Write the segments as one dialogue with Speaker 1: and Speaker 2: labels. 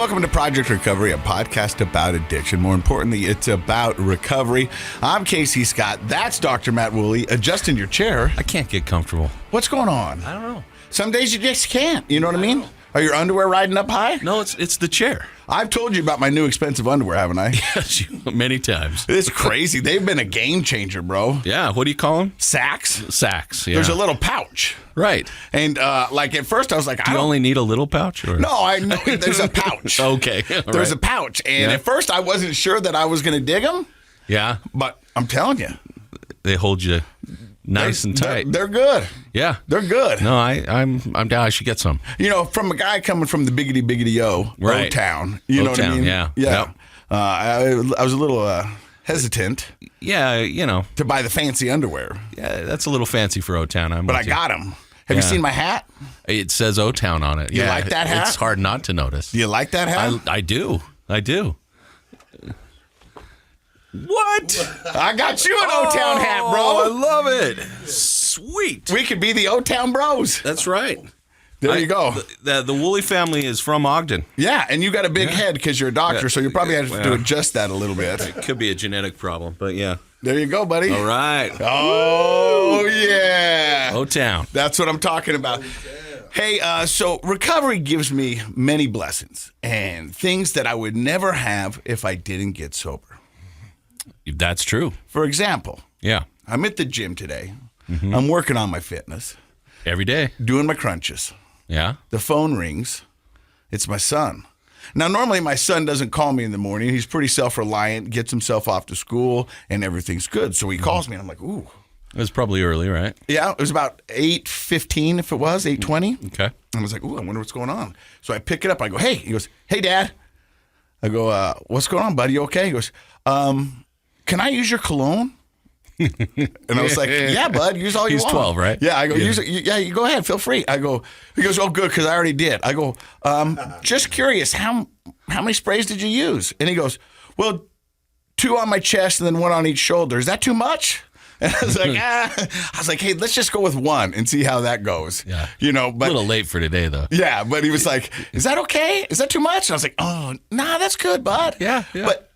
Speaker 1: welcome to Project Recovery, a podcast about addiction. More importantly, it's about recovery. I'm Casey Scott. That's Dr. Matt Woolley. Adjusting your chair.
Speaker 2: I can't get comfortable.
Speaker 1: What's going on?
Speaker 2: I don't know.
Speaker 1: Some days you just can't. You know what I mean? Are your underwear riding up high?
Speaker 2: No, it's the chair.
Speaker 1: I've told you about my new expensive underwear, haven't I?
Speaker 2: Yes, many times.
Speaker 1: It's crazy. They've been a game changer, bro.
Speaker 2: Yeah, what do you call them?
Speaker 1: Sacks.
Speaker 2: Sacks, yeah.
Speaker 1: There's a little pouch.
Speaker 2: Right.
Speaker 1: And like at first I was like,
Speaker 2: Do you only need a little pouch? Or?
Speaker 1: No, I know there's a pouch.
Speaker 2: Okay.
Speaker 1: There's a pouch. And at first I wasn't sure that I was going to dig them.
Speaker 2: Yeah.
Speaker 1: But I'm telling you.
Speaker 2: They hold you nice and tight.
Speaker 1: They're good.
Speaker 2: Yeah.
Speaker 1: They're good.
Speaker 2: No, I'm down. I should get some.
Speaker 1: You know, from a guy coming from the biggity-biggity-o,
Speaker 2: right.
Speaker 1: O-Town. You know what I mean?
Speaker 2: Yeah.
Speaker 1: Yeah.
Speaker 2: Yep.
Speaker 1: I was a little hesitant.
Speaker 2: Yeah, you know.
Speaker 1: To buy the fancy underwear.
Speaker 2: Yeah, that's a little fancy for O-Town.
Speaker 1: But I got them. Have you seen my hat?
Speaker 2: It says O-Town on it.
Speaker 1: You like that hat?
Speaker 2: It's hard not to notice.
Speaker 1: Do you like that hat?
Speaker 2: I do. What?
Speaker 1: I got you an O-Town hat, bro.
Speaker 2: I love it. Sweet.
Speaker 1: We could be the O-Town bros.
Speaker 2: That's right.
Speaker 1: There you go.
Speaker 2: The Woolley family is from Ogden.
Speaker 1: Yeah, and you got a big head because you're a doctor, so you probably have to adjust that a little bit.
Speaker 2: It could be a genetic problem, but yeah.
Speaker 1: There you go, buddy.
Speaker 2: All right.
Speaker 1: Oh, yeah.
Speaker 2: O-Town.
Speaker 1: That's what I'm talking about. Hey, so recovery gives me many blessings and things that I would never have if I didn't get sober.
Speaker 2: That's true.
Speaker 1: For example,
Speaker 2: yeah,
Speaker 1: I'm at the gym today. Mm-hmm. I'm working on my fitness.
Speaker 2: Every day.
Speaker 1: Doing my crunches.
Speaker 2: Yeah.
Speaker 1: The phone rings. It's my son. Now, normally my son doesn't call me in the morning. He's pretty self-reliant, gets himself off to school, and everything's good. So he calls me, and I'm like, ooh.
Speaker 2: It was probably early, right?
Speaker 1: Yeah, it was about 8:15 if it was, 8:20.
Speaker 2: Okay.
Speaker 1: And I was like, ooh, I wonder what's going on. So I pick it up. I go, hey. He goes, hey, Dad. I go, what's going on, buddy? You okay? He goes, can I use your cologne? And I was like, yeah, bud, use all you want.
Speaker 2: He's 12, right?
Speaker 1: Yeah, I go, use it. Yeah, you go ahead, feel free. I go, he goes, oh, good, because I already did. I go, just curious, how many sprays did you use? And he goes, well, 2 on my chest and then 1 on each shoulder. Is that too much? And I was like, I was like, hey, let's just go with 1 and see how that goes.
Speaker 2: Yeah.
Speaker 1: You know, but
Speaker 2: a little late for today, though.
Speaker 1: Yeah, but he was like, is that okay? Is that too much? And I was like, oh, nah, that's good, bud.
Speaker 2: Yeah.
Speaker 1: But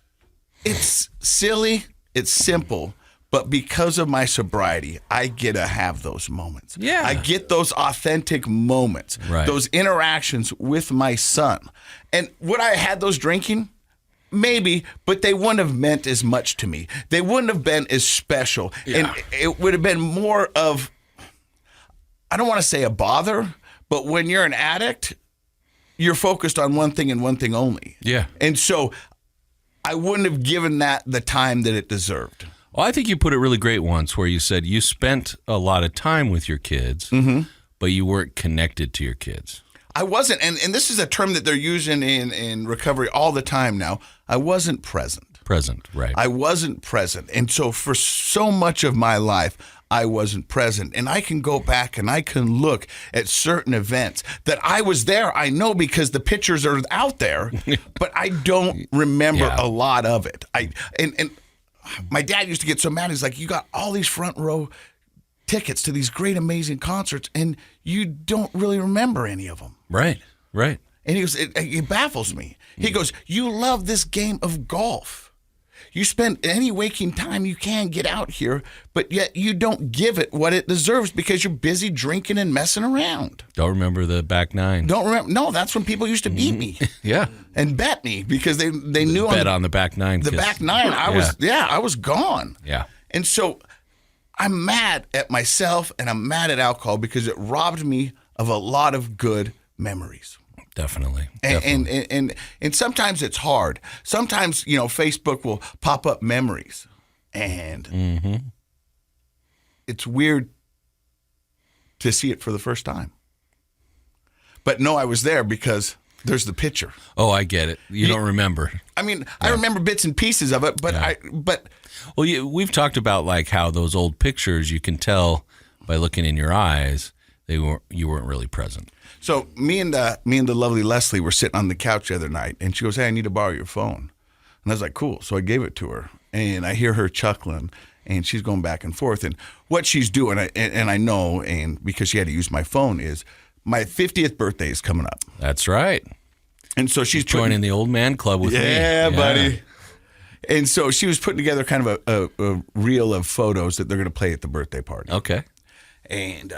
Speaker 1: it's silly, it's simple, but because of my sobriety, I get to have those moments.
Speaker 2: Yeah.
Speaker 1: I get those authentic moments,
Speaker 2: right.
Speaker 1: Those interactions with my son. And would I have had those drinking? Maybe, but they wouldn't have meant as much to me. They wouldn't have been as special. Yeah. And it would have been more of, I don't want to say a bother, but when you're an addict, you're focused on one thing and one thing only.
Speaker 2: Yeah.
Speaker 1: And so I wouldn't have given that the time that it deserved.
Speaker 2: Well, I think you put it really great once where you said you spent a lot of time with your kids, but you weren't connected to your kids.
Speaker 1: I wasn't, and this is a term that they're using in recovery all the time now. I wasn't present.
Speaker 2: Present, right.
Speaker 1: I wasn't present. And so for so much of my life, I wasn't present. And I can go back and I can look at certain events that I was there, I know, because the pictures are out there, but I don't remember a lot of it. And my dad used to get so mad. He's like, you got all these front row tickets to these great, amazing concerts, and you don't really remember any of them.
Speaker 2: Right.
Speaker 1: And he goes, it baffles me. He goes, you love this game of golf. You spend any waking time you can get out here, but yet you don't give it what it deserves because you're busy drinking and messing around.
Speaker 2: Don't remember the back 9.
Speaker 1: Don't remember? No, that's when people used to beat me.
Speaker 2: Yeah.
Speaker 1: And bet me because they knew
Speaker 2: on the back 9.
Speaker 1: The back 9, I was gone.
Speaker 2: Yeah. And
Speaker 1: so I'm mad at myself and I'm mad at alcohol because it robbed me of a lot of good memories.
Speaker 2: Definitely.
Speaker 1: And sometimes it's hard. Sometimes, Facebook will pop up memories and it's weird to see it for the first time. But no, I was there because there's the picture.
Speaker 2: Oh, I get it. You don't remember.
Speaker 1: I mean, I remember bits and pieces of it, but
Speaker 2: Well, we've talked about like how those old pictures, you can tell by looking in your eyes, you weren't really present.
Speaker 1: So me and the lovely Leslie were sitting on the couch the other night, and she goes, "Hey, I need to borrow your phone." And I was like, "Cool." So I gave it to her, and I hear her chuckling, and she's going back and forth. And what she's doing, and I know, and because she had to use my phone, is my 50th birthday is coming up.
Speaker 2: That's right.
Speaker 1: And so she's
Speaker 2: joining the old man club with me.
Speaker 1: Yeah, buddy. And so she was putting together kind of a reel of photos that they're going to play at the birthday party.
Speaker 2: Okay.
Speaker 1: And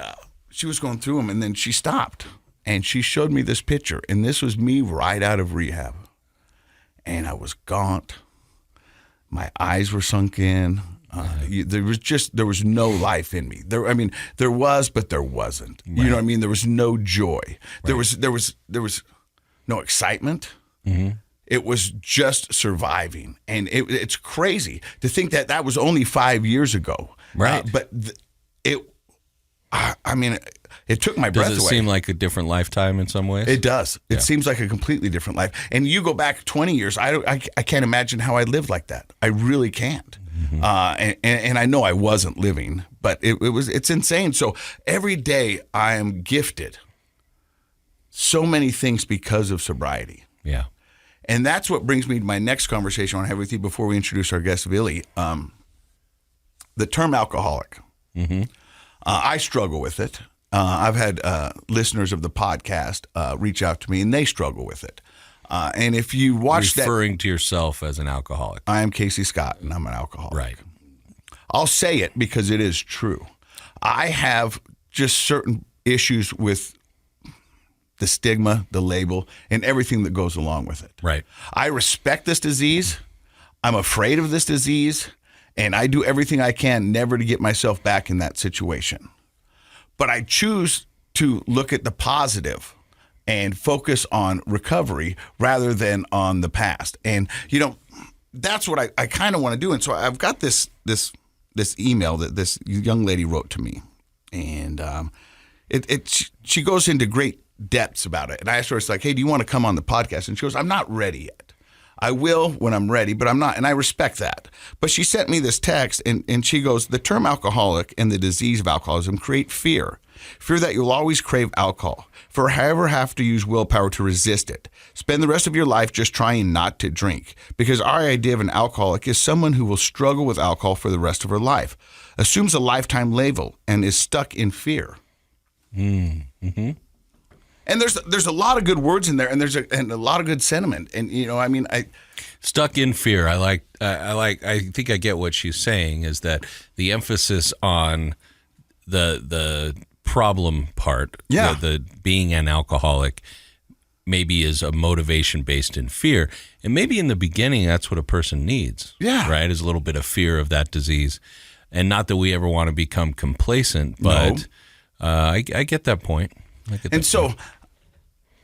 Speaker 1: she was going through them, and then she stopped. And she showed me this picture. And this was me right out of rehab. And I was gaunt. My eyes were sunk in. There was no life in me. There was, but there wasn't. Right. You know what I mean? There was no joy. Right. There was no excitement. Mm-hmm. It was just surviving, and it's crazy to think that was only 5 years ago.
Speaker 2: Right,
Speaker 1: it took my breath away.
Speaker 2: Does it seem like a different lifetime in some ways?
Speaker 1: It does. It seems like a completely different life. And you go back 20 years, I can't imagine how I lived like that. I really can't. Mm-hmm. And I know I wasn't living, but it's insane. So every day I am gifted so many things because of sobriety.
Speaker 2: Yeah.
Speaker 1: And that's what brings me to my next conversation I want to have with you before we introduce our guest, Vili. The term alcoholic. Mm-hmm. I struggle with it. I've had listeners of the podcast reach out to me, and they struggle with it. And if you watch
Speaker 2: referring to yourself as an alcoholic.
Speaker 1: I am Casey Scott, and I'm an alcoholic.
Speaker 2: Right.
Speaker 1: I'll say it because it is true. I have just certain issues with the stigma, the label, and everything that goes along with it.
Speaker 2: Right.
Speaker 1: I respect this disease. I'm afraid of this disease, and I do everything I can never to get myself back in that situation. But I choose to look at the positive and focus on recovery rather than on the past. And, that's what I kind of want to do. And so I've got this email that this young lady wrote to me. And she goes into great depths about it. And I asked her, it's like, hey, do you want to come on the podcast? And she goes, I'm not ready yet. I will when I'm ready, but I'm not. And I respect that. But she sent me this text, and she goes, the term alcoholic and the disease of alcoholism create fear that you'll always crave alcohol, forever have to use willpower to resist it. Spend the rest of your life just trying not to drink, because our idea of an alcoholic is someone who will struggle with alcohol for the rest of her life, assumes a lifetime label, and is stuck in fear. Mm-hmm. And there's a lot of good words in there, and there's a lot of good sentiment. And I
Speaker 2: stuck in fear. I think I get what she's saying, is that the emphasis on the problem part, the being an alcoholic, maybe is a motivation based in fear, and maybe in the beginning that's what a person needs. Yeah, right, is a little bit of fear of that disease, and not that we ever want to become complacent, but I get that point.
Speaker 1: So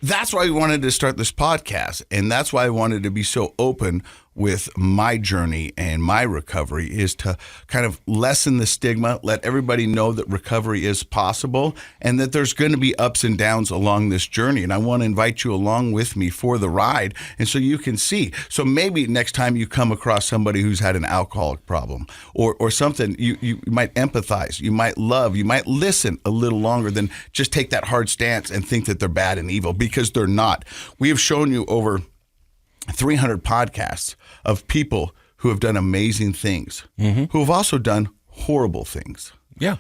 Speaker 1: that's why we wanted to start this podcast, and that's why I wanted to be so open with my journey and my recovery, is to kind of lessen the stigma, let everybody know that recovery is possible and that there's going to be ups and downs along this journey. And I want to invite you along with me for the ride, and so you can see. So maybe next time you come across somebody who's had an alcoholic problem or something, you might empathize, you might love, you might listen a little longer than just take that hard stance and think that they're bad and evil, because they're not. We have shown you over 300 podcasts of people who have done amazing things, who have also done horrible things.
Speaker 2: Yeah.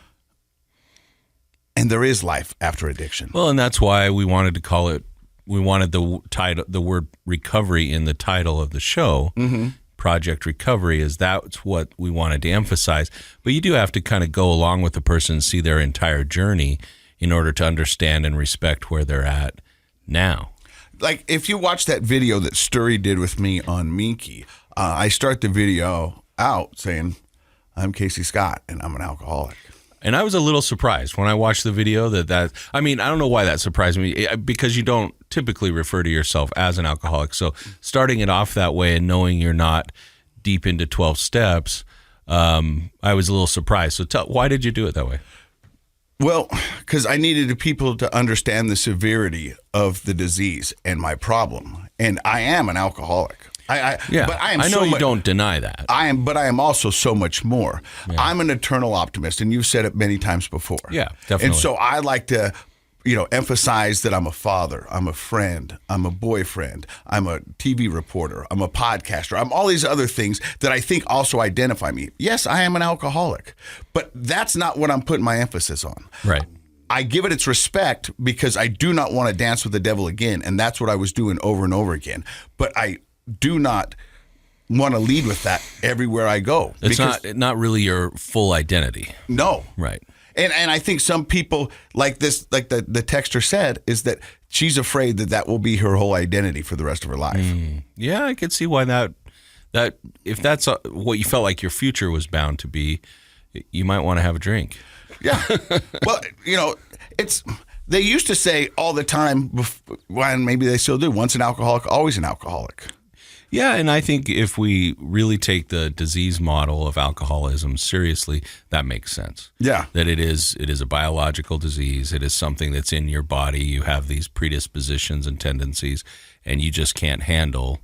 Speaker 1: And there is life after addiction.
Speaker 2: Well, and that's why we wanted to call it, we wanted the word recovery in the title of the show. Mm-hmm. Project Recovery, is that's what we wanted to emphasize. But you do have to kind of go along with the person and see their entire journey in order to understand and respect where they're at now.
Speaker 1: Like, if you watch that video that Sturry did with me on Minky, I start the video out saying, I'm Casey Scott, and I'm an alcoholic.
Speaker 2: And I was a little surprised when I watched the video I don't know why that surprised me, because you don't typically refer to yourself as an alcoholic. So starting it off that way and knowing you're not deep into 12 steps, I was a little surprised. So why did you do it that way?
Speaker 1: Well, because I needed people to understand the severity of the disease and my problem. And I am an alcoholic. But
Speaker 2: I know you don't deny that.
Speaker 1: But I am also so much more. Yeah. I'm an eternal optimist, and you've said it many times before.
Speaker 2: Yeah, definitely.
Speaker 1: And so I like to, emphasize that I'm a father, I'm a friend, I'm a boyfriend, I'm a TV reporter, I'm a podcaster, I'm all these other things that I think also identify me. Yes, I am an alcoholic, but that's not what I'm putting my emphasis on.
Speaker 2: Right.
Speaker 1: I give it its respect because I do not want to dance with the devil again. And that's what I was doing over and over again. But I do not want to lead with that everywhere I go.
Speaker 2: It's not really your full identity.
Speaker 1: No.
Speaker 2: Right.
Speaker 1: And I think some people like this, like the texter said, is that she's afraid that will be her whole identity for the rest of her life.
Speaker 2: Yeah, I could see why that if that's what you felt like your future was bound to be, you might want to have a drink.
Speaker 1: Yeah. Well, they used to say all the time, and maybe they still do, once an alcoholic, always an alcoholic.
Speaker 2: Yeah, and I think if we really take the disease model of alcoholism seriously, that makes sense.
Speaker 1: Yeah.
Speaker 2: That it is a biological disease. It is something that's in your body. You have these predispositions and tendencies, and you just can't handle,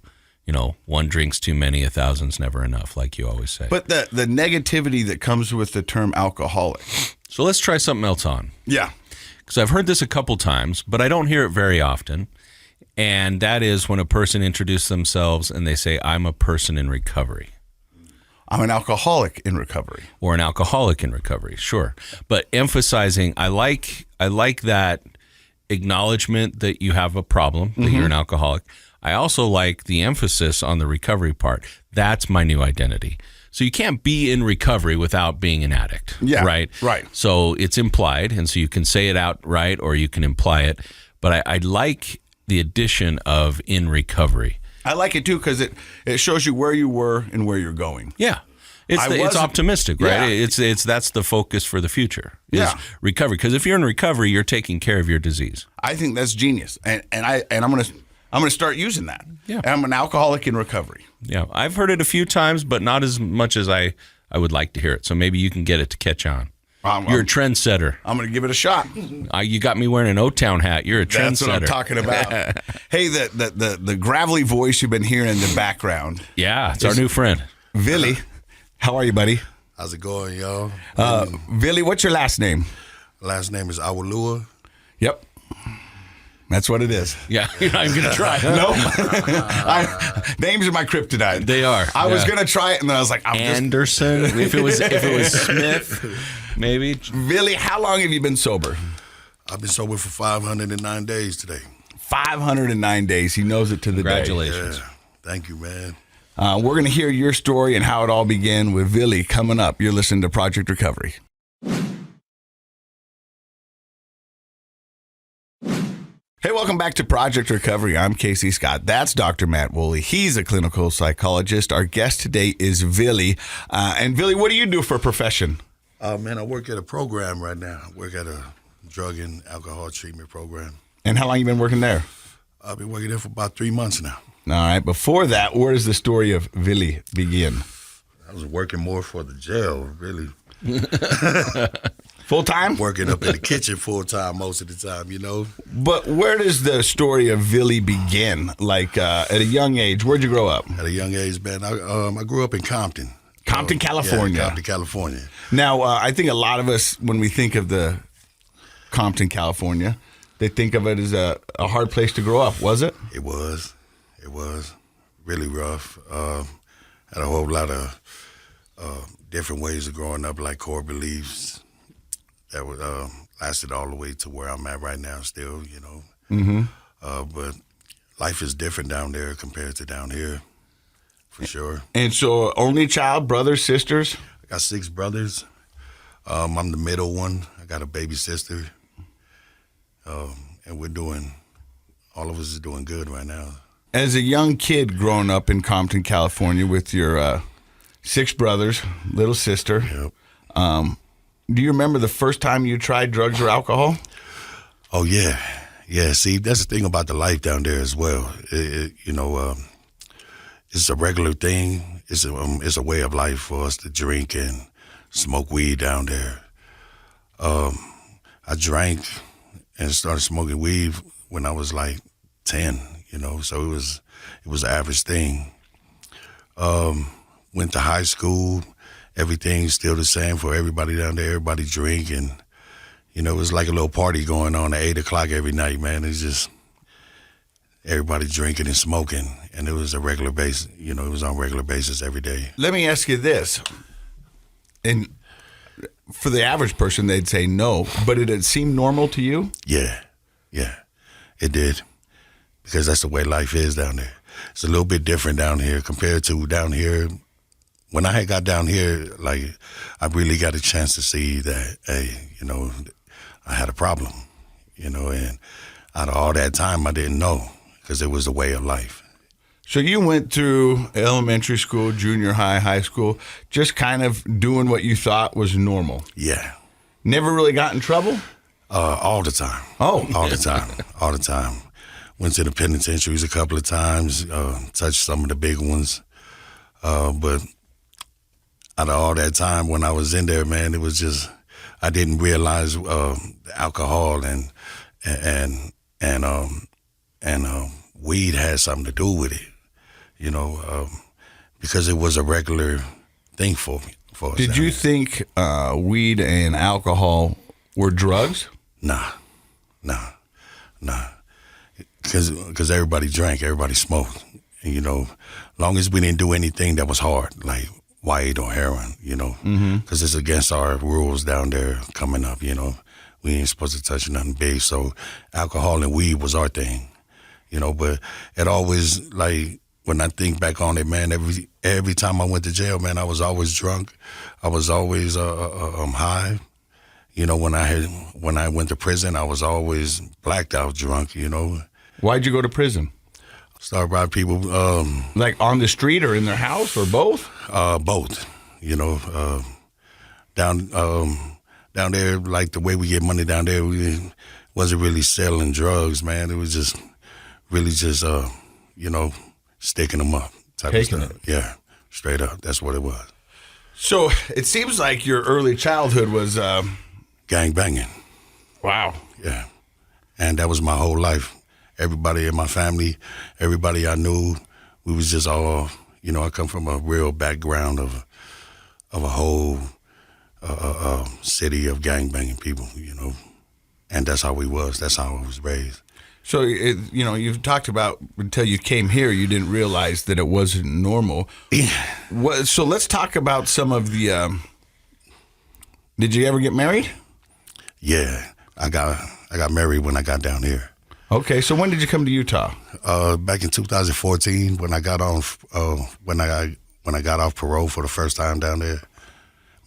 Speaker 2: one drink's too many, 1,000's never enough, like you always say.
Speaker 1: But the negativity that comes with the term alcoholic.
Speaker 2: So let's try something else on.
Speaker 1: Yeah.
Speaker 2: Because I've heard this a couple times, but I don't hear it very often. And that is when a person introduces themselves and they say, I'm a person in recovery.
Speaker 1: I'm an alcoholic in recovery.
Speaker 2: Or an alcoholic in recovery, sure. But emphasizing, I like that acknowledgement that you have a problem, that you're an alcoholic. I also like the emphasis on the recovery part. That's my new identity. So you can't be in recovery without being an addict, right?
Speaker 1: Right.
Speaker 2: So it's implied, and so you can say it outright or you can imply it. But I like the addition of in recovery.
Speaker 1: I like it too because it shows you where you were and where you're going.
Speaker 2: Yeah. It's optimistic, right?
Speaker 1: Yeah.
Speaker 2: That's the focus for the future.
Speaker 1: Yeah.
Speaker 2: Recovery. Because if you're in recovery, you're taking care of your disease.
Speaker 1: I think that's genius. And I'm gonna start using that.
Speaker 2: Yeah.
Speaker 1: And I'm an alcoholic in recovery.
Speaker 2: Yeah. I've heard it a few times, but not as much as I would like to hear it. So maybe you can get it to catch on. You're a trendsetter.
Speaker 1: I'm going to give it a shot.
Speaker 2: You got me wearing an O-Town hat. You're a trendsetter.
Speaker 1: That's what I'm talking about. Hey, the gravelly voice you've been hearing in the background.
Speaker 2: Yeah, it's our new friend.
Speaker 1: Vili. How are you, buddy?
Speaker 3: How's it going, y'all?
Speaker 1: Vili, what's your last name?
Speaker 3: Last name is Auelua.
Speaker 1: Yep. That's what it is.
Speaker 2: Yeah, you're not even going to try.
Speaker 1: No. Names are my kryptonite.
Speaker 2: They are.
Speaker 1: I was going to try it, and then I was like,
Speaker 2: Anderson. If it was Smith, maybe.
Speaker 1: Vili, how long have you been sober?
Speaker 3: I've been sober for 509 days today.
Speaker 1: 509 days. He knows it to the
Speaker 2: Congratulations.
Speaker 3: Yeah. Thank you, man.
Speaker 1: We're going to hear your story and how it all began with Vili coming up. You're listening to Project Recovery. Hey, welcome back to Project Recovery. I'm Casey Scott. That's Dr. Matt Woolley. He's a clinical psychologist. Our guest today is Vili. And Vili, what do you do for a profession?
Speaker 3: Man, I work at a program right now. I work at a drug and alcohol treatment program.
Speaker 1: And how long you been working there?
Speaker 3: I've been working there for about 3 months now.
Speaker 1: All right. Before that, where does the story of Vili begin?
Speaker 3: I was working more for the jail, really.
Speaker 1: Full time?
Speaker 3: Working up in the kitchen full time most of the time,
Speaker 1: But where does the story of Vili begin? Like at a young age, where'd you grow up?
Speaker 3: At a young age, man, I grew up in Compton.
Speaker 1: Compton, California.
Speaker 3: Yeah, Compton, California.
Speaker 1: Now, I think a lot of us, when we think of the Compton, California, they think of it as a hard place to grow up. Was it?
Speaker 3: It was. It was really rough. Had a whole lot of different ways of growing up, like core beliefs that would lasted all the way to where I'm at right now still,
Speaker 1: Mm-hmm.
Speaker 3: But life is different down there compared to down here, for sure.
Speaker 1: And so only child, brothers, sisters?
Speaker 3: I got 6 brothers. I'm the middle one. I got a baby sister. And all of us is doing good right now.
Speaker 1: As a young kid growing up in Compton, California with your 6 brothers, little sister,
Speaker 3: Yep.
Speaker 1: Do you remember the first time you tried drugs or alcohol?
Speaker 3: Oh, yeah. Yeah, see, that's the thing about the life down there as well. It's a regular thing. It's a way of life for us to drink and smoke weed down there. I drank and started smoking weed when I was like 10, so it was an average thing. Went to high school. Everything's still the same for everybody down there. Everybody drink, and it was like a little party going on at 8 o'clock every night, man. It's just everybody drinking and smoking, and it was a regular basis. It was on a regular basis every day.
Speaker 1: Let me ask you this. And for the average person, they'd say no, but did it seem normal to you?
Speaker 3: Yeah, it did, because that's the way life is down there. It's a little bit different down here compared to down here. When I had got down here, like, I really got a chance to see that, hey, you know, I had a problem, you know, and out of all that time, I didn't know, because it was the way of life.
Speaker 1: So you went through elementary school, junior high, high school, just kind of doing what you thought was normal.
Speaker 3: Yeah.
Speaker 1: Never really got in trouble?
Speaker 3: All the time.
Speaker 1: Oh.
Speaker 3: All the time. All the time. Went to the penitentiaries a couple of times, touched some of the big ones. But out of all that time when I was in there, man, it was just, I didn't realize alcohol and weed had something to do with it, you know, because it was a regular thing for us.
Speaker 1: Did you think weed and alcohol were drugs?
Speaker 3: Nah. Because everybody drank, everybody smoked. And, you know, long as we didn't do anything that was hard, like weed or heroin, you know, because it's against our rules down there coming up, you know. We ain't supposed to touch nothing big. So alcohol and weed was our thing, you know. But it always, like, when I think back on it, man, every time I went to jail, man, I was always drunk. I was always high. You know, when I went to prison, I was always blacked out drunk, you know.
Speaker 1: Why'd you go to prison?
Speaker 3: Started robbing people.
Speaker 1: Like on the street or in their house or both?
Speaker 3: Both, you know. Down there, like the way we get money down there, we wasn't really selling drugs, man. It was just really just, you know, sticking them up type
Speaker 1: Taking
Speaker 3: of stuff.
Speaker 1: it.
Speaker 3: Yeah, straight up. That's what it was.
Speaker 1: So it seems like your early childhood was...
Speaker 3: Gang banging.
Speaker 1: Wow.
Speaker 3: Yeah. And that was my whole life. Everybody in my family, everybody I knew, we was just all, you know, I come from a real background of a whole city of gang banging people, you know. And that's how we was. That's how I was raised.
Speaker 1: So, you know, you've talked about until you came here, you didn't realize that it wasn't normal.
Speaker 3: Yeah.
Speaker 1: So let's talk about some of the... Did you ever get married?
Speaker 3: Yeah, I got married when I got down here.
Speaker 1: Okay, so when did you come to Utah?
Speaker 3: Back in 2014, when I got off when I got off parole for the first time down there.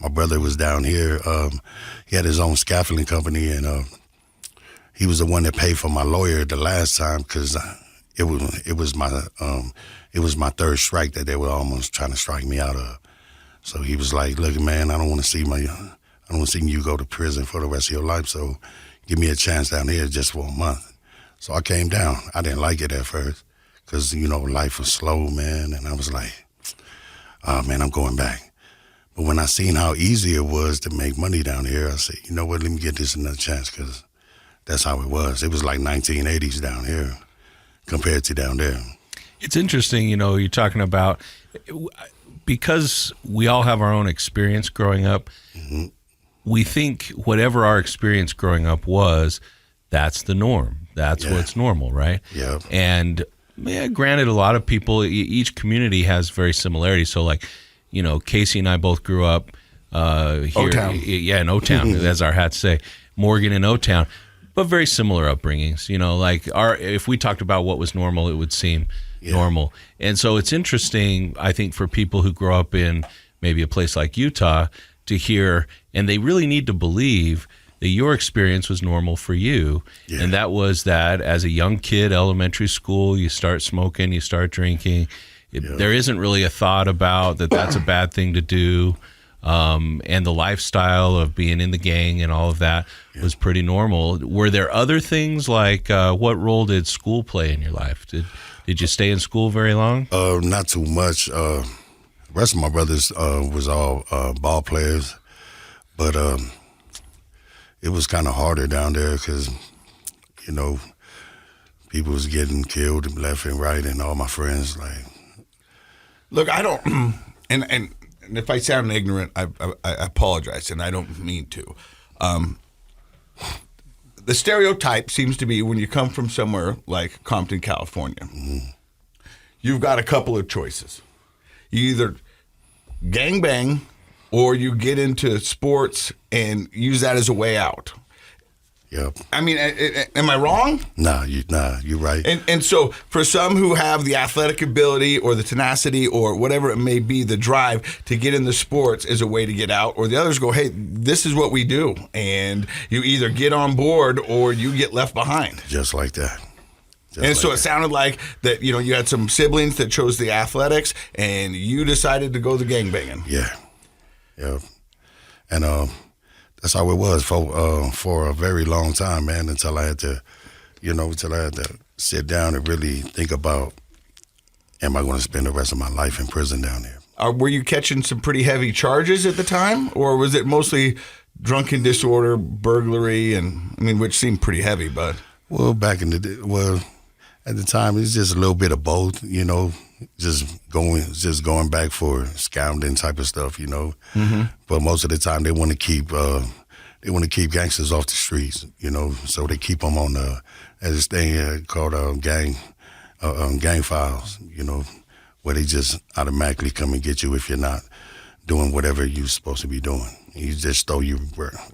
Speaker 3: My brother was down here. He had his own scaffolding company, and he was the one that paid for my lawyer the last time, because it was my third strike that they were almost trying to strike me out of. So he was like, "Look, man, I don't want to see you go to prison for the rest of your life, so give me a chance down here just for a month." So I came down. I didn't like it at first because, you know, life was slow, man, and I was like, "Oh, man, I'm going back." But when I seen how easy it was to make money down here, I said, you know what, let me get this another chance, because that's how it was. It was like 1980s down here compared to down there.
Speaker 2: It's interesting, you know, you're talking about, because we all have our own experience growing up, we think whatever our experience growing up was, that's the norm. That's what's normal, right?
Speaker 3: Yeah.
Speaker 2: And granted, a lot of people, each community has very similarities. So, like, you know, Casey and I both grew up here.
Speaker 1: O-Town.
Speaker 2: Yeah, in O-Town, as our hats say. Morgan and O-Town, but very similar upbringings. You know, like if we talked about what was normal, it would seem normal. And so it's interesting, I think, for people who grow up in maybe a place like Utah to hear, and they really need to believe that your experience was normal for you. Yeah. And that was that as a young kid, elementary school, you start smoking, you start drinking. There isn't really a thought about that that's a bad thing to do. And the lifestyle of being in the gang and all of that was pretty normal. Were there other things, like what role did school play in your life? Did you stay in school very long?
Speaker 3: Not too much. The rest of my brothers was all ball players. But it was kind of harder down there because, you know, people was getting killed left and right, and all my friends, like...
Speaker 1: Look, I don't... And if I sound ignorant, I apologize, and I don't mean to. The stereotype seems to be when you come from somewhere like Compton, California, you've got a couple of choices. You either gangbang or you get into sports and use that as a way out.
Speaker 3: Yep.
Speaker 1: I mean, am I wrong?
Speaker 3: Nah, you're right.
Speaker 1: And so for some who have the athletic ability or the tenacity or whatever it may be, the drive to get into sports is a way to get out, or the others go, hey, this is what we do. And you either get on board or you get left behind.
Speaker 3: Just like that.
Speaker 1: So it sounded like that, you had some siblings that chose the athletics and you decided to go the gangbanging.
Speaker 3: Yeah. And that's how it was for a very long time, man, until I had to sit down and really think about, am I going to spend the rest of my life in prison down there?
Speaker 1: Were you catching some pretty heavy charges at the time, or was it mostly drunken disorder, burglary, which seemed pretty heavy, but...
Speaker 3: Well, at the time, it's just a little bit of both, just going back for scouting type of stuff,
Speaker 1: Mm-hmm.
Speaker 3: But most of the time, they want to keep gangsters off the streets, so they keep them on there's this thing called gang files, where they just automatically come and get you if you're not doing whatever you're supposed to be doing. You just throw you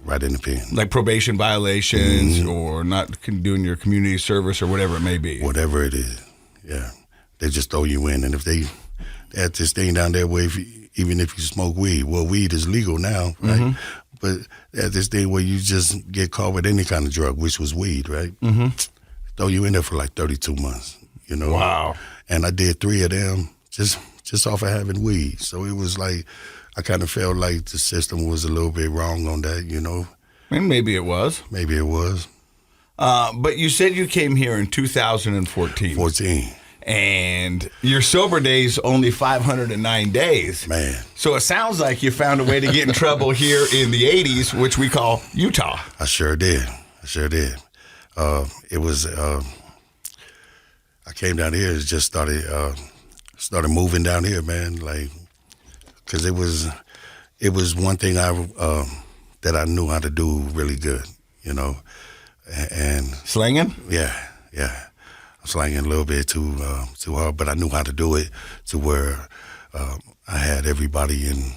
Speaker 3: right in the pen.
Speaker 1: Like probation violations or not doing your community service or whatever it may be.
Speaker 3: Whatever it is, yeah. They just throw you in. And if they had this thing down there where even if you smoke weed, well, weed is legal now, right?
Speaker 1: Mm-hmm.
Speaker 3: But they had this thing where you just get caught with any kind of drug, which was weed, right?
Speaker 1: Mm-hmm.
Speaker 3: Throw you in there for like 32 months,
Speaker 1: Wow.
Speaker 3: And I did 3 of them just off of having weed. So it was like, I kind of felt like the system was a little bit wrong on that,
Speaker 1: And maybe it was.
Speaker 3: Maybe it was.
Speaker 1: But you said you came here in 2014.
Speaker 3: 14.
Speaker 1: And your sober days only 509 days.
Speaker 3: Man.
Speaker 1: So it sounds like you found a way to get in trouble here in the 80s, which we call Utah.
Speaker 3: I sure did. It was, I came down here and just started moving down here, man, like, because it was one thing that I knew how to do really good, and
Speaker 1: Slanging?
Speaker 3: Yeah. I'm slanging a little bit too hard, but I knew how to do it to where I had everybody in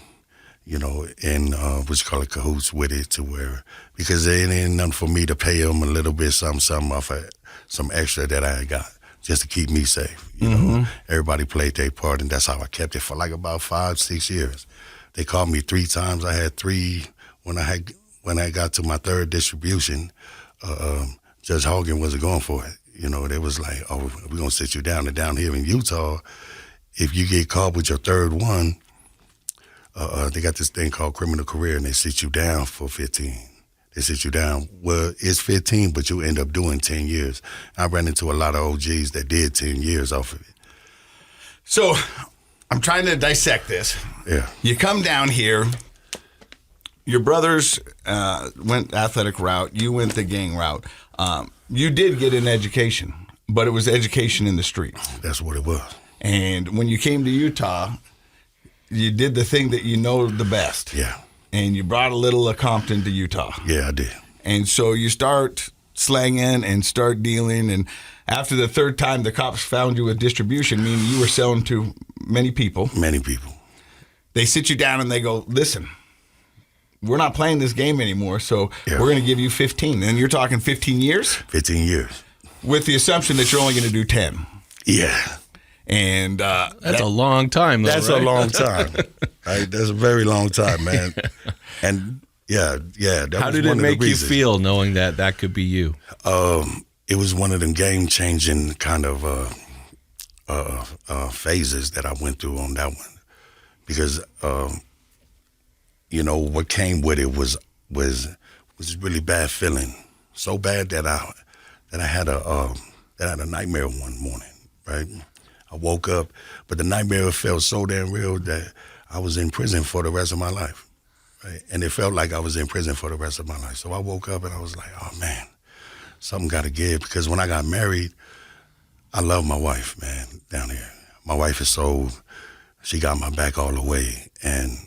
Speaker 3: what you call it, cahoots with it, to where, because it ain't nothing for me to pay them a little bit, something off of some extra that I got, just to keep me safe. Everybody played their part, and that's how I kept it for like about 5-6 years. They called me 3 times. I had 3 when I got to my 3rd distribution. Judge Hogan wasn't going for it. They was like, "Oh, we're gonna sit you down." And down here in Utah, if you get caught with your 3rd one, they got this thing called criminal career, and they sit you down for 15. They sit you down. Well, it's 15, but you end up doing 10 years. I ran into a lot of OGs that did 10 years off of it.
Speaker 1: So I'm trying to dissect this.
Speaker 3: Yeah.
Speaker 1: You come down here. Your brothers went athletic route. You went the gang route. You did get an education, but it was education in the streets.
Speaker 3: That's what it was.
Speaker 1: And when you came to Utah, you did the thing that you know the best.
Speaker 3: Yeah.
Speaker 1: And you brought a little of Compton to Utah.
Speaker 3: Yeah, I did.
Speaker 1: And so you start slanging and start dealing. And after the 3rd time, the cops found you with distribution, meaning you were selling to many people.
Speaker 3: Many people.
Speaker 1: They sit you down and they go, listen, we're not playing this game anymore, so we're going to give you 15. And you're talking 15 years?
Speaker 3: 15 years.
Speaker 1: With the assumption that you're only going to do 10.
Speaker 3: Yeah.
Speaker 1: And
Speaker 2: that's a long time, though,
Speaker 3: That's
Speaker 2: right?
Speaker 3: a long time. Right? That's a very long time, man. And yeah.
Speaker 2: How did it make you feel knowing that could be you?
Speaker 3: It was one of them game-changing kind of phases that I went through on that one, because what came with it was a really bad feeling, so bad that I had a nightmare one morning. Right, I woke up, but the nightmare felt so damn real that I was in prison for the rest of my life. Right, and it felt like I was in prison for the rest of my life. So I woke up and I was like, oh man, something got to give, because when I got married, I love my wife, man, down here. My wife is she got my back all the way, and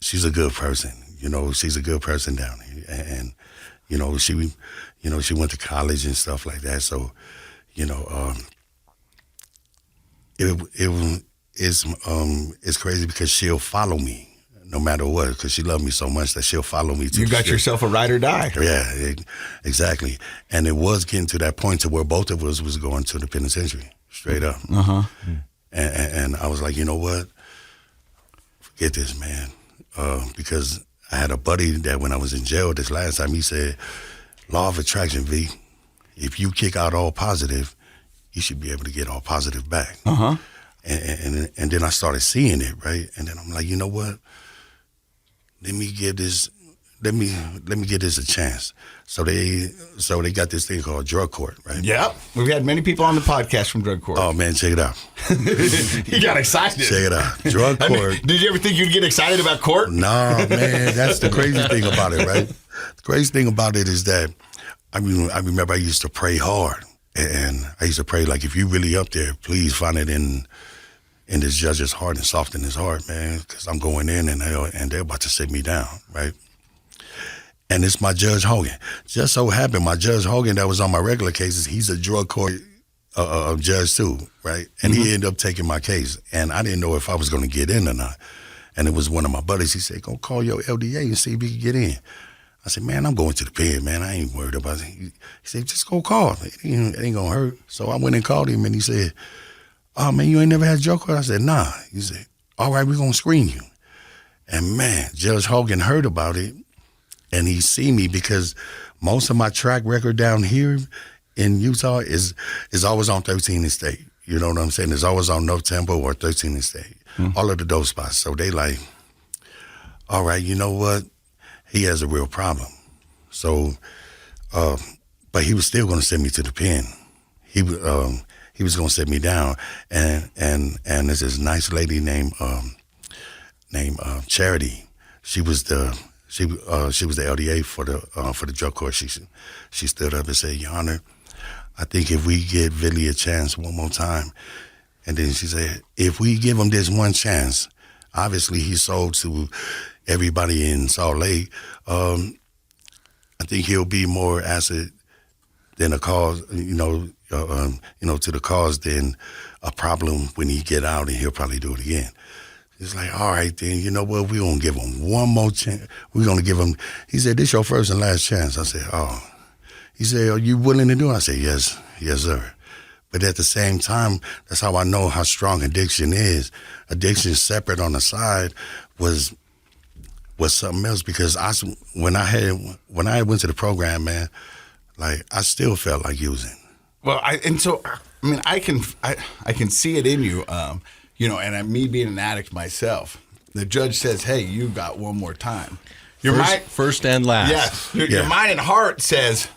Speaker 3: she's a good person. She's a good person down here, and she went to college and stuff like that. So, it's crazy because she'll follow me no matter what, because she loved me so much that she'll follow me to
Speaker 1: You
Speaker 3: the
Speaker 1: got
Speaker 3: street.
Speaker 1: yourself a ride or die.
Speaker 3: Yeah, exactly. And it was getting to that point to where both of us was going to the penitentiary, straight up.
Speaker 1: Uh-huh.
Speaker 3: And I was like, you know what? Forget this, man. Because I had a buddy that when I was in jail this last time, he said, law of attraction, V, if you kick out all positive, you should be able to get all positive back.
Speaker 1: Uh-huh.
Speaker 3: And then I started seeing it, right? And then I'm like, you know what? Let me give this a chance. So they got this thing called drug court, right?
Speaker 1: Yep. We've had many people on the podcast from drug court.
Speaker 3: Oh man, check it out.
Speaker 1: You got excited.
Speaker 3: Check it out. Drug court.
Speaker 1: I mean, did you ever think you'd get excited about court?
Speaker 3: No, man, that's the crazy thing about it, right? The crazy thing about it is that I remember I used to pray hard. And I used to pray, like, if you really up there, please find it in this judge's heart and soften his heart, man, because I'm going in and they're about to sit me down, right? And it's my Judge Hogan. Just so happened, my Judge Hogan that was on my regular cases, he's a drug court judge too, right? And he ended up taking my case. And I didn't know if I was going to get in or not. And it was one of my buddies. He said, go call your LDA and see if you can get in. I said, man, I'm going to the pen, man. I ain't worried about it. He said, just go call. It ain't going to hurt. So I went and called him, and he said, oh, man, you ain't never had drug court? I said, nah. He said, all right, we're going to screen you. And, man, Judge Hogan heard about it, and he see me because most of my track record down here in Utah is always on 13th and State. You know what I'm saying? It's always on North Temple or 13th and State. All of the dope spots. So they like, all right, you know what? He has a real problem. So, but he was still going to send me to the pen. He was going to sit me down, and there's this nice lady named Charity. She was the LDA for the drug court. She stood up and said, Your Honor, I think if we give Vili a chance one more time, and then she said, if we give him this one chance, obviously he sold to everybody in Salt Lake, I think he'll be more asset than a cause, to the cause than a problem when he get out, and he'll probably do it again. It's like, all right, then, you know what? We're going to give him one more chance. We're going to give him, he said, this your first and last chance. I said, oh. He said, are you willing to do it? I said, yes, sir. But at the same time, that's how I know how strong addiction is. Addiction separate on the side was something else, because when I went to the program, man, like I still felt like using.
Speaker 1: Well, I can see it in you, and me being an addict myself. The judge says, "Hey, you got one more time."
Speaker 2: First and last.
Speaker 1: Yes, your mind and heart says.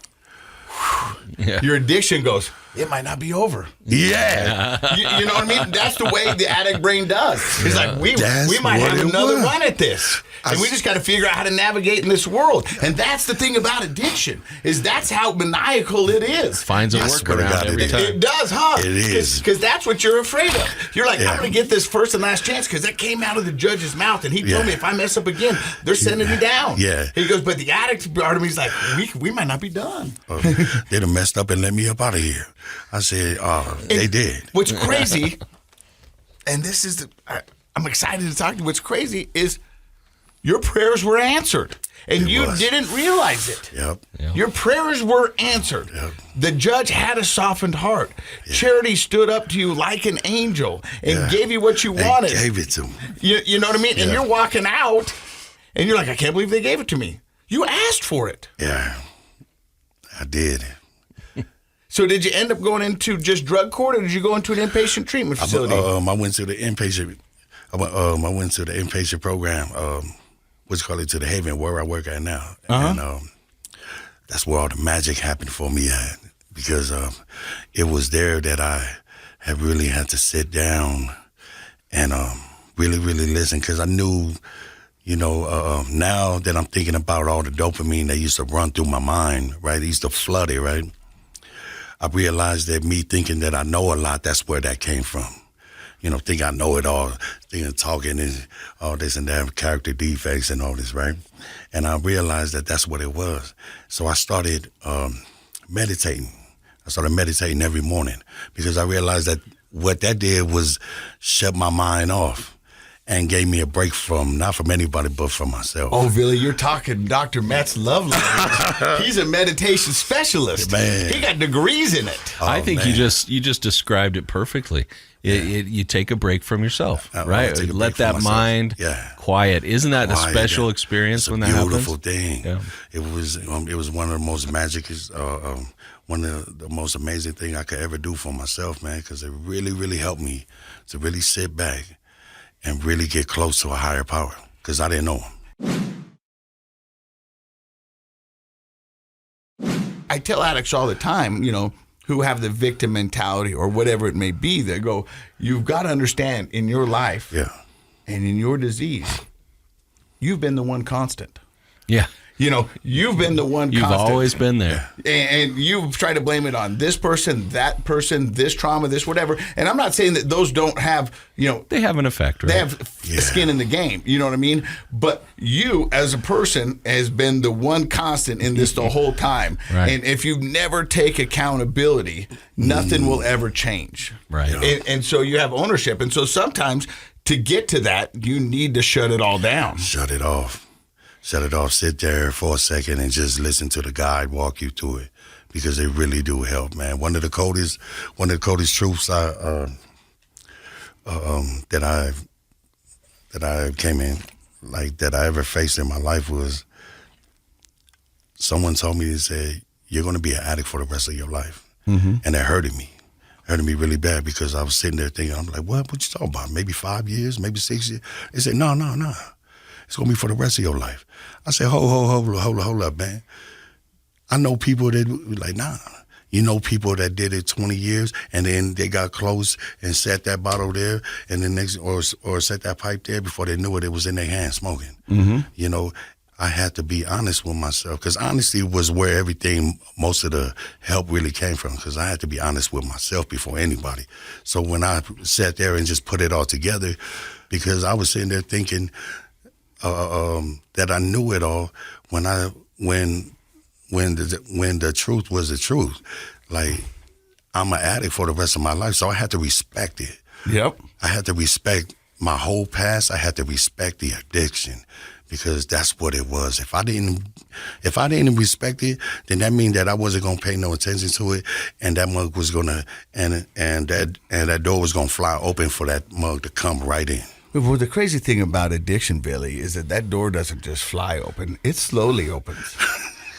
Speaker 1: Your addiction goes, it might not be over.
Speaker 3: Yeah.
Speaker 1: You know what I mean? That's the way the addict brain does. It's like, we might have another run at this. And we just got to figure out how to navigate in this world. And that's the thing about addiction, is that's how maniacal it is.
Speaker 2: Finds a workaround every time.
Speaker 1: It does, huh?
Speaker 3: It is.
Speaker 1: Because that's what you're afraid of. You're like, I'm going to get this first and last chance, because that came out of the judge's mouth. And he told me if I mess up again, they're sending me down.
Speaker 3: Yeah.
Speaker 1: He goes, but the addict part of me is like, we might not be done.
Speaker 3: They done messed up and let me up out of here. I said, they did.
Speaker 1: What's crazy, and this is, I'm excited to talk to you. What's crazy is your prayers were answered, and you didn't realize it.
Speaker 3: Yep.
Speaker 1: Your prayers were answered.
Speaker 3: Yep.
Speaker 1: The judge had a softened heart. Yeah. Charity stood up to you like an angel and gave you what you wanted.
Speaker 3: Gave it to me.
Speaker 1: You know what I mean? Yeah. And you're walking out, and you're like, I can't believe they gave it to me. You asked for it.
Speaker 3: Yeah, I did.
Speaker 1: So did you end up going into just drug court, or did you go into an inpatient treatment facility?
Speaker 3: I went to the inpatient. I went to the inpatient program, what's called it, to the Haven, where I work at now. And that's where all the magic happened for me at, because it was there that I have really had to sit down and really, really listen, because I knew, now that I'm thinking about all the dopamine that used to run through my mind, right? It used to flood it, right? I realized that me thinking that I know a lot, that's where that came from. Think I know it all, thinking talking and all this and that, character defects and all this, right? And I realized that that's what it was. So I started meditating. I started meditating every morning, because I realized that what that did was shut my mind off. and gave me a break from, not from anybody, but from myself.
Speaker 1: Oh, Vili, you're talking Dr. Matt's love language. He's a meditation specialist.
Speaker 3: Man.
Speaker 1: He got degrees in it.
Speaker 2: I think you just described it perfectly. You take a break from yourself, right? Let that mind quiet. Isn't that a special experience when that happens?
Speaker 3: Beautiful thing.
Speaker 2: Yeah.
Speaker 3: It was one of the most magic, one of the most amazing thing I could ever do for myself, man, because it really, really helped me to really sit back and really get close to a higher power, because I didn't know him.
Speaker 1: I tell addicts all the time, who have the victim mentality or whatever it may be, they go, you've got to understand in your life and in your disease, you've been the one constant.
Speaker 2: Yeah.
Speaker 1: You've been the one
Speaker 2: You've
Speaker 1: constant.
Speaker 2: always been there.
Speaker 1: And you've tried to blame it on this person, that person, this trauma, this whatever. And I'm not saying that those don't have,
Speaker 2: they have an effect, right?
Speaker 1: They have skin in the game. You know what I mean? But you, as a person, has been the one constant in this the whole time.
Speaker 2: Right.
Speaker 1: And if you never take accountability, nothing will ever change.
Speaker 2: Right.
Speaker 1: And so you have ownership. And so sometimes to get to that, you need to shut it all down.
Speaker 3: Shut it off. Sit there for a second and just listen to the guide walk you through it, because they really do help, man. One of the coldest truths that I came in, like, that I ever faced in my life was someone told me to say, you're going to be an addict for the rest of your life. Mm-hmm. And that hurted me really bad, because I was sitting there thinking, I'm like, what you talking about? Maybe 5 years, maybe 6 years? They said, no. It's going to be for the rest of your life. I said, hold up, man. I know people that were like, nah. You know people that did it 20 years and then they got close and set that bottle there and then or set that pipe there before they knew it was in their hand smoking. Mm-hmm. I had to be honest with myself, because honesty was where most of the help really came from, because I had to be honest with myself before anybody. So when I sat there and just put it all together, because I was sitting there thinking, that I knew it all when the truth was the truth. Like, I'm an addict for the rest of my life, so I had to respect it.
Speaker 1: Yep.
Speaker 3: I had to respect my whole past. I had to respect the addiction, because that's what it was. If I didn't respect it, then that means that I wasn't gonna pay no attention to it, and that mug was gonna and that door was gonna fly open for that mug to come right in.
Speaker 1: Well, the crazy thing about addiction, Vili, is that door doesn't just fly open. It slowly opens.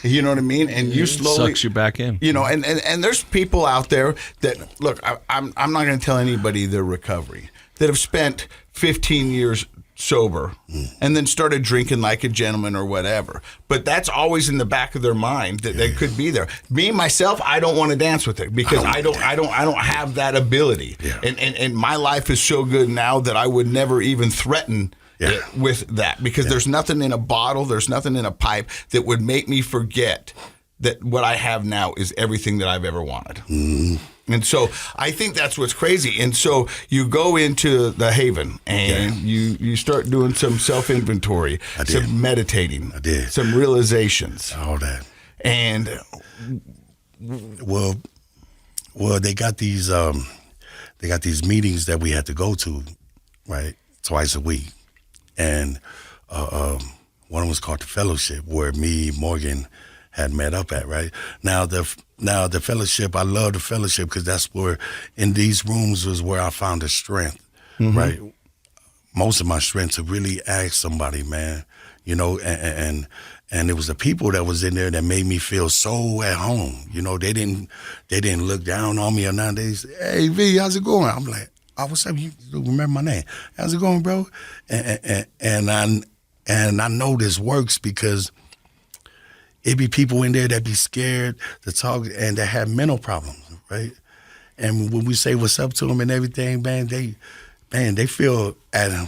Speaker 1: You know what I mean? And you slowly...
Speaker 2: sucks you back in.
Speaker 1: And there's people out there that, look, I'm not going to tell anybody their recovery, that have spent 15 years sober and then started drinking like a gentleman or whatever. But that's always in the back of their mind that they could be there. Me, myself, I don't want to dance with it, because I don't have that ability. Yeah. And my life is so good now that I would never even threaten it with that, because there's nothing in a bottle, there's nothing in a pipe that would make me forget that what I have now is everything that I've ever wanted. Mm-hmm. And so I think that's what's crazy. And so you go into the Haven and you start doing some self-inventory, some meditating, some realizations.
Speaker 3: All that.
Speaker 1: And
Speaker 3: well, they got these meetings that we had to go to, right, twice a week. And one of them was called the Fellowship, where me, Morgan, had met up at, right? Now the Fellowship, I love the Fellowship, because that's where, in these rooms, was where I found the strength, right? Most of my strength to really ask somebody, man, and it was the people that was in there that made me feel so at home. They didn't look down on me or nothing. They said, hey, V, how's it going? I'm like, oh, what's up? You remember my name? How's it going, bro? And I know this works, because it be people in there that be scared to talk and that have mental problems, right? And when we say what's up to them and everything, man, they feel they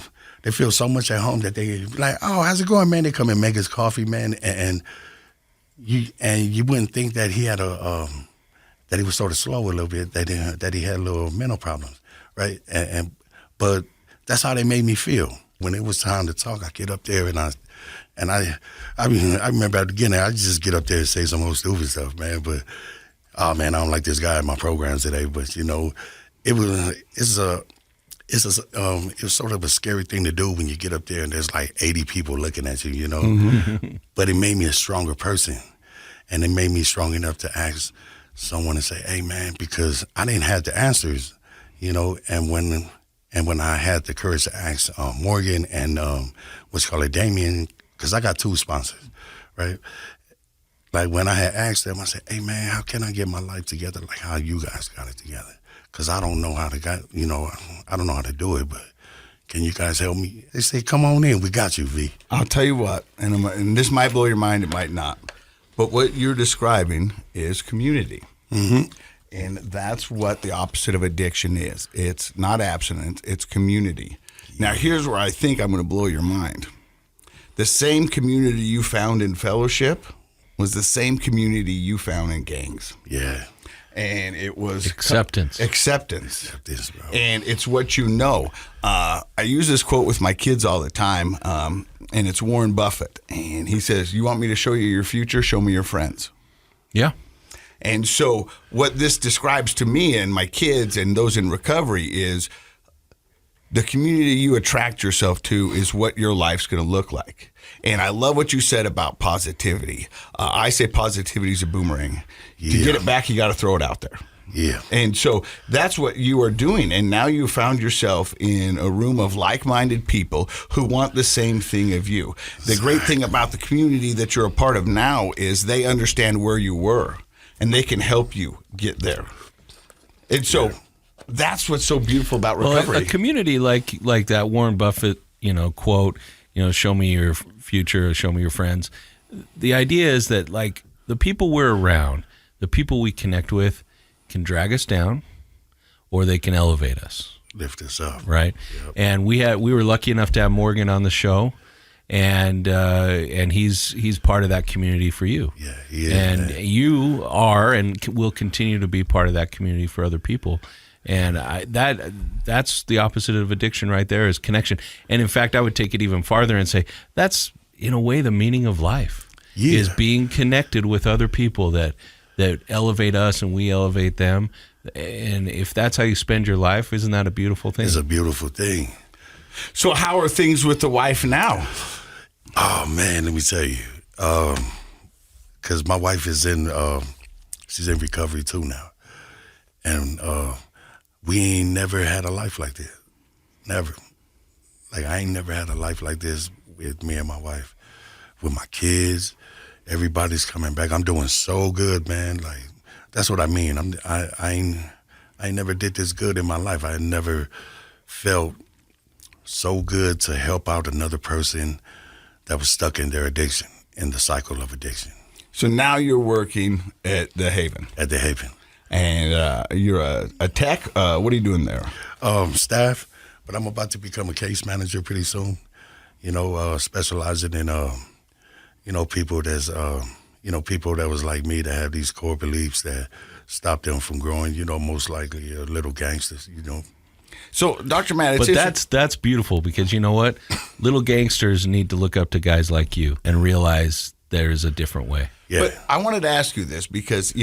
Speaker 3: feel so much at home that they like, oh, how's it going, man? They come and make us coffee, man, and you wouldn't think that he had that he was sort of slow a little bit, that he had little mental problems, right? But that's how they made me feel. When it was time to talk, I get up there and I remember at the beginning, I just get up there and say some old stupid stuff, man. But, oh man, I don't like this guy in my programs today. But it's it's sort of a scary thing to do when you get up there and there's like 80 people looking at you, you know. But it made me a stronger person, and it made me strong enough to ask someone to say, "Hey, man," because I didn't have the answers, you know. And when I had the courage to ask Morgan and what's called Damien, because I got 2 sponsors, right? Like when I had asked them, I said, "Hey, man, how can I get my life together like how you guys got it together? Because I don't know how to I don't know how to do it, but can you guys help me?" They say, "Come on in, we got you, V."
Speaker 1: I'll tell you what, and this might blow your mind, it might not, but what you're describing is community.
Speaker 3: Mm-hmm.
Speaker 1: And that's what the opposite of addiction is. It's not abstinence, it's community. Now, here's where I think I'm going to blow your mind. The same community you found in fellowship was the same community you found in gangs.
Speaker 3: Yeah.
Speaker 1: And it was
Speaker 2: acceptance.
Speaker 1: Acceptance.
Speaker 3: Acceptance, bro.
Speaker 1: And it's what you know. I use this quote with my kids all the time, and it's Warren Buffett. And he says, "You want me to show you your future? Show me your friends."
Speaker 2: Yeah.
Speaker 1: And so what this describes to me and my kids and those in recovery is the community you attract yourself to is what your life's going to look like. And I love what you said about positivity. I say positivity is a boomerang. To get it back, you got to throw it out there.
Speaker 3: Yeah.
Speaker 1: And so that's what you are doing. And now you found yourself in a room of like-minded people who want the same thing of you. The great thing about the community that you're a part of now is they understand where you were, and they can help you get there. And so that's what's so beautiful about recovery.
Speaker 2: Well, a community like that Warren Buffett, quote, show me your future, show me your friends. The idea is that like the people we're around, the people we connect with can drag us down or they can elevate us.
Speaker 3: Lift us up.
Speaker 2: Right. Yep. And we were lucky enough to have Morgan on the show. And he's part of that community for you.
Speaker 3: Yeah, he is,
Speaker 2: and
Speaker 3: man.
Speaker 2: You are and will continue to be part of that community for other people. And that's the opposite of addiction right there, is connection. And in fact, I would take it even farther and say that's in a way the meaning of life is being connected with other people that elevate us and we elevate them. And if that's how you spend your life, isn't that a beautiful thing?
Speaker 3: It's a beautiful thing.
Speaker 1: So how are things with the wife now?
Speaker 3: Oh, man, let me tell you. Because my wife is she's in recovery too now. And we ain't never had a life like this. Never. Like, I ain't never had a life like this with me and my wife. With my kids, everybody's coming back. I'm doing so good, man. Like, that's what I mean. I ain't never did this good in my life. I never felt so good to help out another person that was stuck in their addiction, in the cycle of addiction.
Speaker 1: So now you're working at the Haven.
Speaker 3: At the Haven.
Speaker 1: And you're a tech. What are you doing there?
Speaker 3: Staff, but I'm about to become a case manager pretty soon. Specializing in people that's people that was like me, that have these core beliefs that stop them from growing. Most likely little gangsters.
Speaker 1: So, Dr. Matt,
Speaker 2: that's beautiful, because you know what? Little gangsters need to look up to guys like you and realize there's a different way.
Speaker 3: Yeah.
Speaker 1: But I wanted to ask you this because,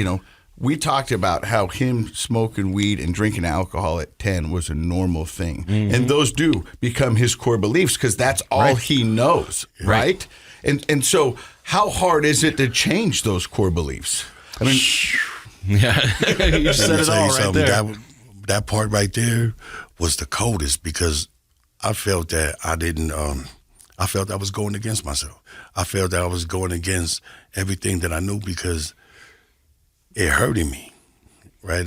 Speaker 1: we talked about how him smoking weed and drinking alcohol at 10 was a normal thing. Mm-hmm. And those do become his core beliefs because that's all he knows, right? And so how hard is it to change those core beliefs? I mean,
Speaker 2: you said it all right there.
Speaker 3: That part right there was the coldest, because I felt that I felt I was going against myself. I felt that I was going against everything that I knew, because it hurted me, right?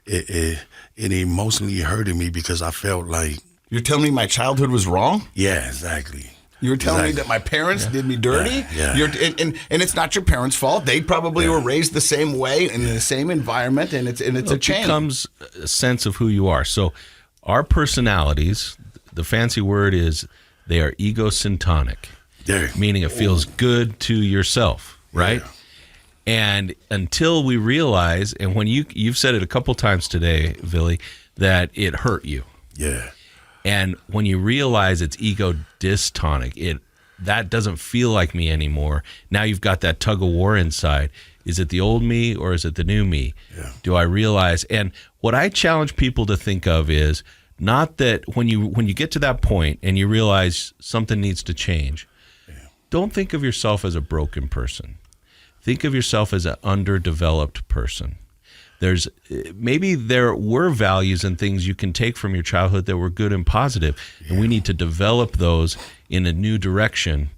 Speaker 3: It emotionally hurted me, because I felt like...
Speaker 1: You're telling me my childhood was wrong?
Speaker 3: Yeah, exactly.
Speaker 1: You're telling me that my parents did me dirty?
Speaker 3: Yeah.
Speaker 1: And it's not your parents' fault. They probably were raised the same way in the same environment, and it's a chain.
Speaker 2: It becomes a sense of who you are. So our personalities, the fancy word is they are egosyntonic, meaning it feels good to yourself, right? Yeah. And until we realize, and when you've said it a couple times today, Vili, that it hurt you.
Speaker 3: Yeah.
Speaker 2: And when you realize it's ego dystonic, that doesn't feel like me anymore. Now you've got that tug of war inside. Is it the old me or is it the new me?
Speaker 3: Yeah.
Speaker 2: Do I realize? And what I challenge people to think of is, Not that when you get to that point and you realize something needs to change, don't think of yourself as a broken person. Think of yourself as an underdeveloped person. Maybe there were values and things you can take from your childhood that were good and positive, and we need to develop those in a new direction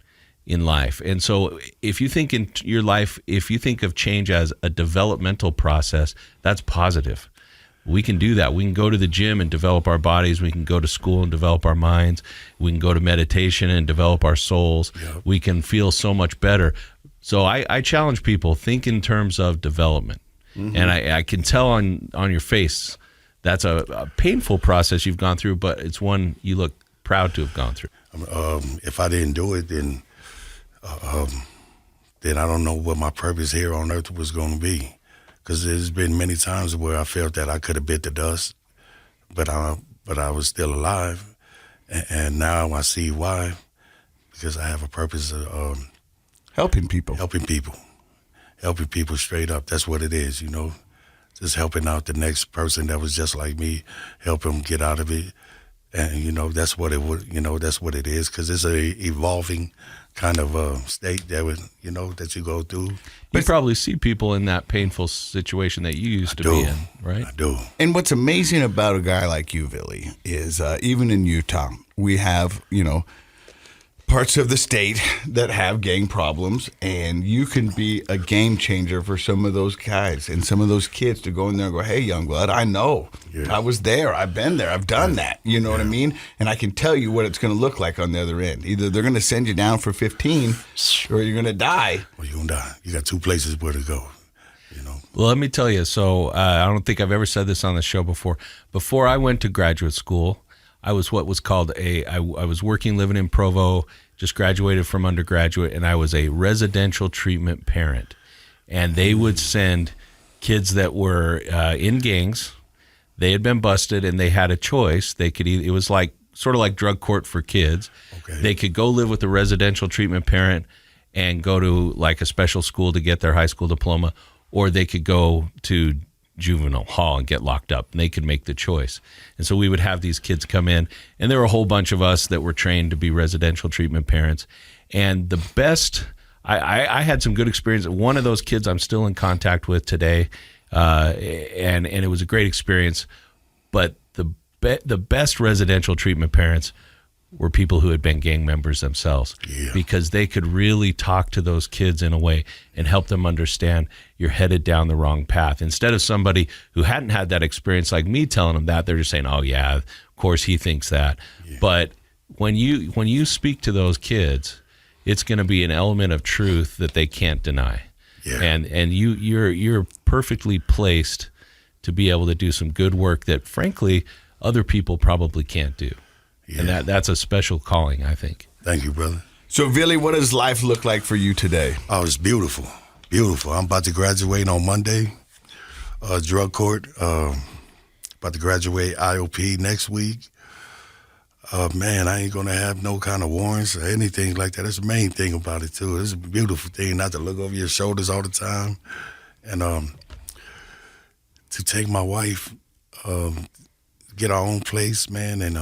Speaker 2: in life. And so if you think in your life, if you think of change as a developmental process, that's positive. We can do that. We can go to the gym and develop our bodies. We can go to school and develop our minds. We can go to meditation and develop our souls. Yep. We can feel so much better. So I challenge people, think in terms of development. Mm-hmm. And I can tell on your face that's a painful process you've gone through, but it's one you look proud to have gone through.
Speaker 3: If I didn't do it, then I don't know what my purpose here on earth was going to be. Because there's been many times where I felt that I could have bit the dust, but I was still alive. And now I see why, because I have a purpose of
Speaker 1: helping people.
Speaker 3: Helping people straight up. That's what it is, just helping out the next person that was just like me, help them get out of it. And, that's what it would, that's what it is, because it's a evolving kind of state that you go through.
Speaker 2: You probably see people in that painful situation that you used to be in, right?
Speaker 3: I do.
Speaker 1: And what's amazing about a guy like you, Vili, is even in Utah, we have, parts of the state that have gang problems, and you can be a game changer for some of those guys and some of those kids to go in there and go, hey, young blood, I know. Yeah. I was there. I've been there. I've done that. You know what I mean? And I can tell you what it's going to look like on the other end. Either they're going to send you down for 15 or you're going to die.
Speaker 3: Well, you're going to die. You got two places where to go.
Speaker 2: Well, let me tell you. So I don't think I've ever said this on the show before. Before I went to graduate school, I was what was called I was working, living in Provo, just graduated from undergraduate, and I was a residential treatment parent. And they would send kids that were in gangs. They had been busted, and they had a choice. They could it was like sort of like drug court for kids. Okay. They could go live with a residential treatment parent and go to like a special school to get their high school diploma, or they could go to juvenile hall and get locked up, and they could make the choice. And so we would have these kids come in, and there were a whole bunch of us that were trained to be residential treatment parents. And the best, I had some good experience. One of those kids I'm still in contact with today, and it was a great experience. But the best residential treatment parents were people who had been gang members themselves, because they could really talk to those kids in a way and help them understand you're headed down the wrong path. Instead of somebody who hadn't had that experience like me telling them that, they're just saying, oh yeah, of course he thinks that. Yeah. But when you speak to those kids, it's going to be an element of truth that they can't deny. Yeah. And you're perfectly placed to be able to do some good work that frankly other people probably can't do. Yeah. And that's a special calling, I think.
Speaker 3: Thank you, brother.
Speaker 1: So, Vili, what does life look like for you today?
Speaker 3: Oh, it's beautiful. Beautiful. I'm about to graduate on Monday, drug court. About to graduate IOP next week. Man, I ain't going to have no kind of warrants or anything like that. That's the main thing about it, too. It's a beautiful thing not to look over your shoulders all the time. And to take my wife, get our own place, man, and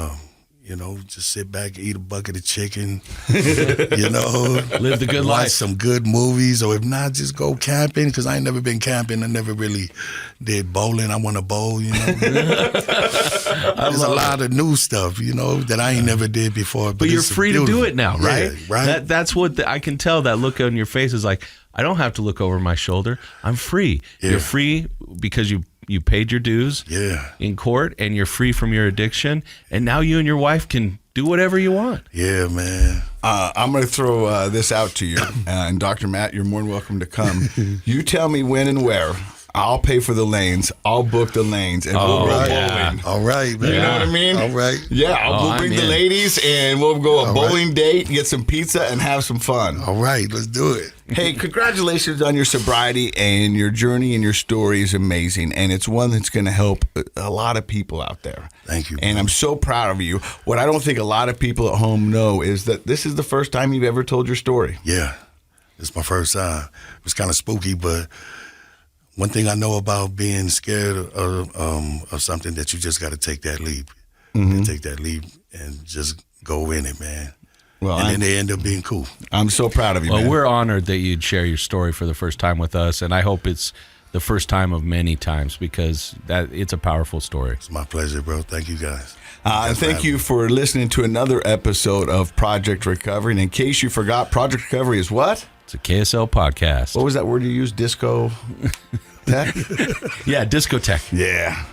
Speaker 3: just sit back, eat a bucket of chicken,
Speaker 2: live the good life.
Speaker 3: Watch some good movies, or if not, just go camping, because I ain't never been camping. I never really did bowling. I want to bowl, There's a lot of new stuff, that I ain't never did before.
Speaker 2: But you're free to do it now, right?
Speaker 3: Yeah, right.
Speaker 2: That's what I can tell. That look on your face is like, I don't have to look over my shoulder. I'm free. Yeah. You're free because you paid your dues in court, and you're free from your addiction, and now you and your wife can do whatever you want.
Speaker 3: Yeah, man.
Speaker 1: I'm going to throw this out to you, and Dr. Matt, you're more than welcome to come. You tell me when and where. I'll pay for the lanes. I'll book the lanes, and we'll go bowling.
Speaker 3: All right, man.
Speaker 1: You know what I mean?
Speaker 3: All right.
Speaker 1: Yeah, we'll bring the ladies, and we'll go a bowling date, get some pizza, and have some fun.
Speaker 3: All right, let's do it.
Speaker 1: Hey, congratulations on your sobriety, and your journey and your story is amazing, and it's one that's going to help a lot of people out there.
Speaker 3: Thank you.
Speaker 1: And I'm so proud of you. What I don't think a lot of people at home know is that this is the first time you've ever told your story.
Speaker 3: Yeah, it's my first time. It was kind of spooky, but one thing I know about being scared of something, that you just got to take that leap. and take that leap and just go in it, man.
Speaker 1: Well,
Speaker 3: and then they end up being cool.
Speaker 1: I'm so proud of you,
Speaker 2: well,
Speaker 1: man.
Speaker 2: we're honored that you'd share your story for the first time with us, and I hope it's the first time of many times because it's a powerful story.
Speaker 3: It's my pleasure, bro. Thank you, guys.
Speaker 1: And thank you for listening to another episode of Project Recovery. And in case you forgot, Project Recovery is what?
Speaker 2: It's a KSL podcast.
Speaker 1: What was that word you used? Disco tech?
Speaker 2: Yeah, discotheque.
Speaker 1: Yeah.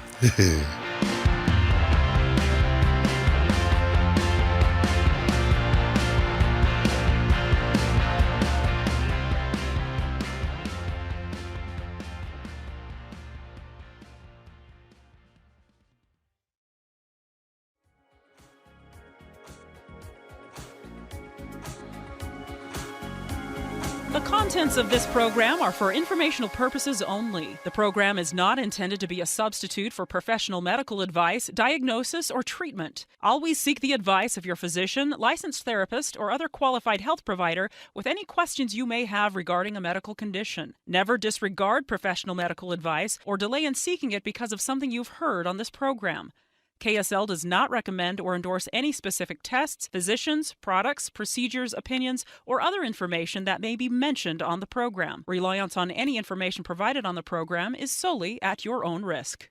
Speaker 4: The contents of this program are for informational purposes only. The program is not intended to be a substitute for professional medical advice, diagnosis, or treatment. Always seek the advice of your physician, licensed therapist, or other qualified health provider with any questions you may have regarding a medical condition. Never disregard professional medical advice or delay in seeking it because of something you've heard on this program. KSL does not recommend or endorse any specific tests, physicians, products, procedures, opinions, or other information that may be mentioned on the program. Reliance on any information provided on the program is solely at your own risk.